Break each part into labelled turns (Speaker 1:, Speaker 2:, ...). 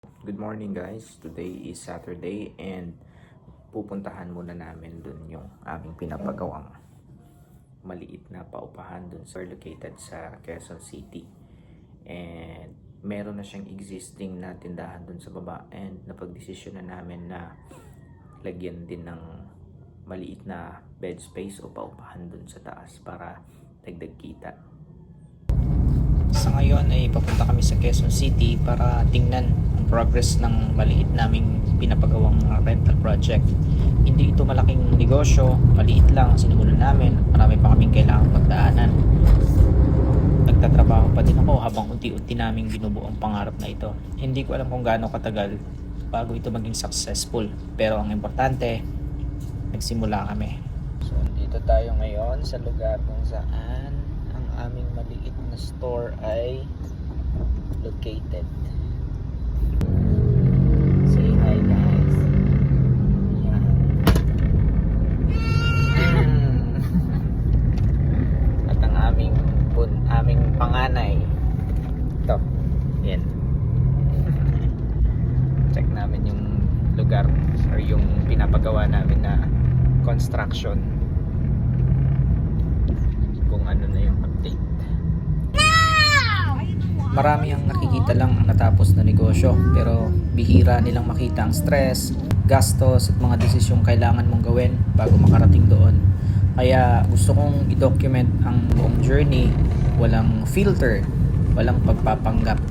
Speaker 1: Good morning guys, today is Saturday and pupuntahan muna namin dun yung aming pinapagawang maliit na paupahan dun sa located sa Quezon City. And meron na siyang existing na tindahan dun sa baba and napagdesisyon na namin na lagyan din ng maliit na bed space o paupahan dun sa taas para dagdag kita. Sa ngayon ay papunta kami sa Quezon City para tingnan ang progress ng maliit naming pinapagawang rental project. Hindi ito malaking negosyo, maliit lang ang sinimulan namin. Marami pa kaming kailangang pagdaanan. Nagtatrabaho pa din ako habang unti-unti naming binubuo ang pangarap na ito. Hindi ko alam kung gaano katagal bago ito maging successful. Pero ang importante, nagsimula kami. So, dito tayo ngayon sa lugar kung saan ang aming maliit na store ay located. Say hi guys. Yan. At ang aming panganay. Ito. Yan. Check namin yung lugar or yung pinapagawa namin na construction. Kung ano na yung update. Marami ang nakikita lang ang natapos na negosyo, pero bihira nilang makita ang stress, gastos at mga desisyong kailangan mong gawin bago makarating doon. Kaya gusto kong i-document ang buong journey, walang filter, walang pagpapanggap.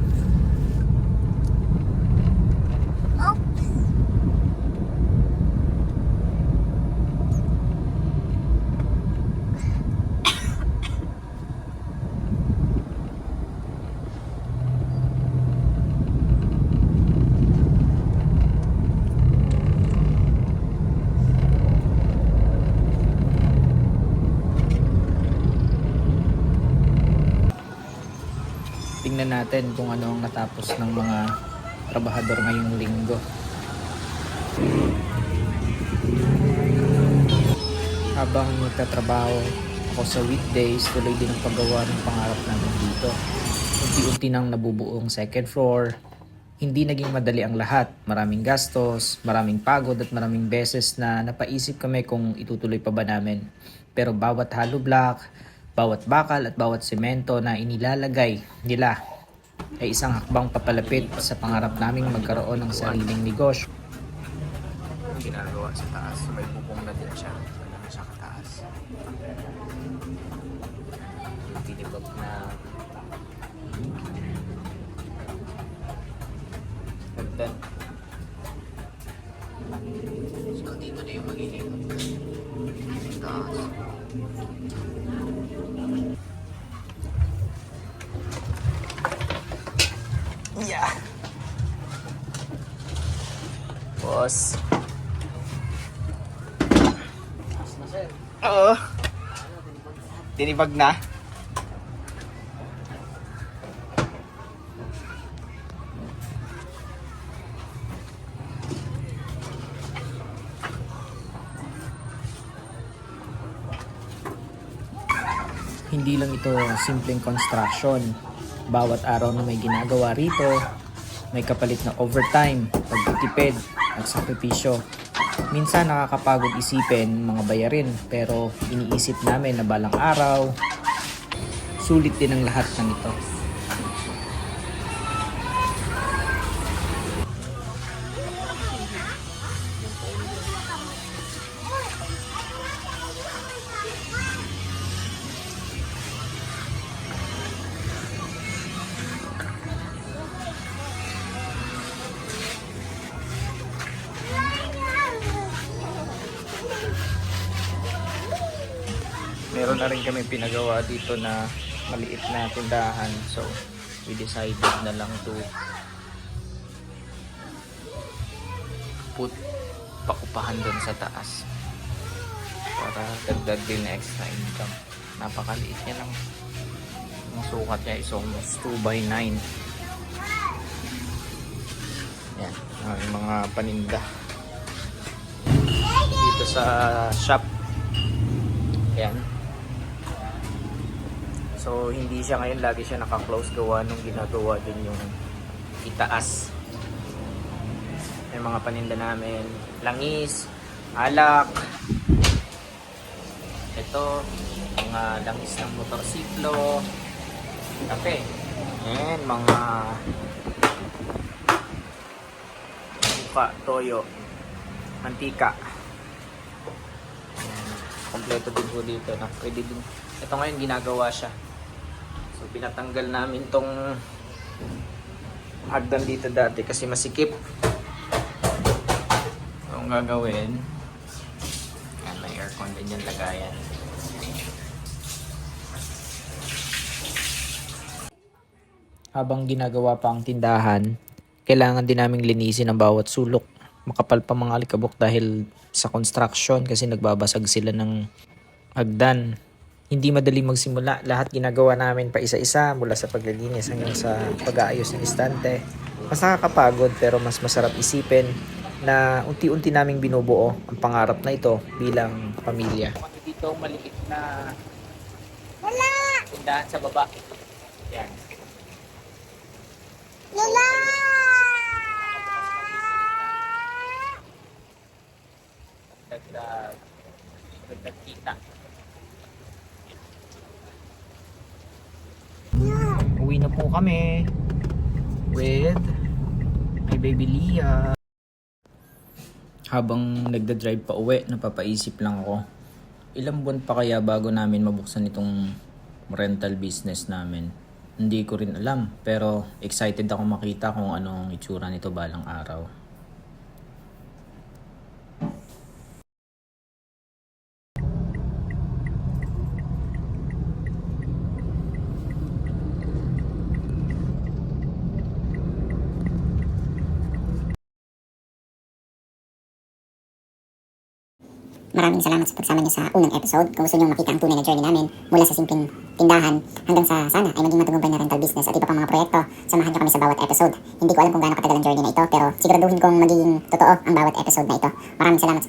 Speaker 1: Tingnan natin kung ano ang natapos ng mga trabahador ngayong linggo. Habang nagtatrabaho ako sa weekdays, tuloy din ang paggawa ng pangarap namin dito. Unti-unti nang nabubuo ang second floor. Hindi naging madali ang lahat. Maraming gastos, maraming pagod at maraming beses na napaisip kami kung itutuloy pa ba namin. Pero bawat hollow block, bawat bakal at bawat semento na inilalagay nila ay isang hakbang papalapit sa pangarap naming magkaroon ng sariling negosyo. Ginagawa sa taas, may bubong na din siya. Alam sa kataas. Yung tinibag na hagdan. So dito na yung magiging taas. Yeah. Boss. Oo. Tinibag na. Hindi lang ito simpleng construction. Bawat araw na may ginagawa rito, may kapalit na overtime, pagtitipid, at sakripisyo. Minsan nakakapagod isipin mga bayarin, pero iniisip namin na balang araw, sulit din ang lahat ng ito. Meron na rin kami pinagawa dito na maliit na tindahan, so we decided na lang to put pakupahan dun sa taas para dagdag din na extra income. Napakaliit niya lang, ang sukat niya is almost 2x9. Yan, ang mga paninda dito sa shop. Yan. So hindi siya ngayon lagi siya naka-close gawa nung ginagawa din yung itaas. yung mga paninda namin. Langis, alak. Ito, mga langis ng motorsiklo. Kape. And mga suka, toyo, mantika. Kompleto din po dito. No? Pwede din. Ito ngayon ginagawa siya. So pinatanggal namin tong hagdan dito dati kasi masikip. So ang gagawin, yan, may aircon din yung lagayan. Habang ginagawa pa ang tindahan, kailangan din naming linisin ang bawat sulok. Makapal pa mga alikabok dahil sa construction kasi nagbabasag sila ng hagdan. Hindi madaling magsimula. Lahat ginagawa namin pa isa-isa mula sa paglilinis hanggang sa pag-aayos ng istante. Mas nakakapagod pero mas masarap isipin na unti-unti naming binubuo ang pangarap na ito bilang pamilya. Dito maliit na tindahan sa baba. Yan.
Speaker 2: Lola!
Speaker 1: Dagdag kita. Uwi na po kami with my baby Leah. Habang nagda-drive pa uwi, napapaisip lang ako, ilang buwan pa kaya bago namin mabuksan itong rental business namin? Hindi ko rin alam, pero excited ako makita kung ano ang itsura nito balang araw.
Speaker 2: Maraming salamat sa pagsama niyo sa unang episode. Kung gusto niyo makita ang tunay na journey namin mula sa simpleng tindahan hanggang sa sana ay maging matagumpay na rental business at iba pang mga proyekto, samahan niyo kami sa bawat episode. Hindi ko alam kung gaano katagal ang journey na ito pero siguraduhin kong magiging totoo ang bawat episode na ito. Maraming salamat sa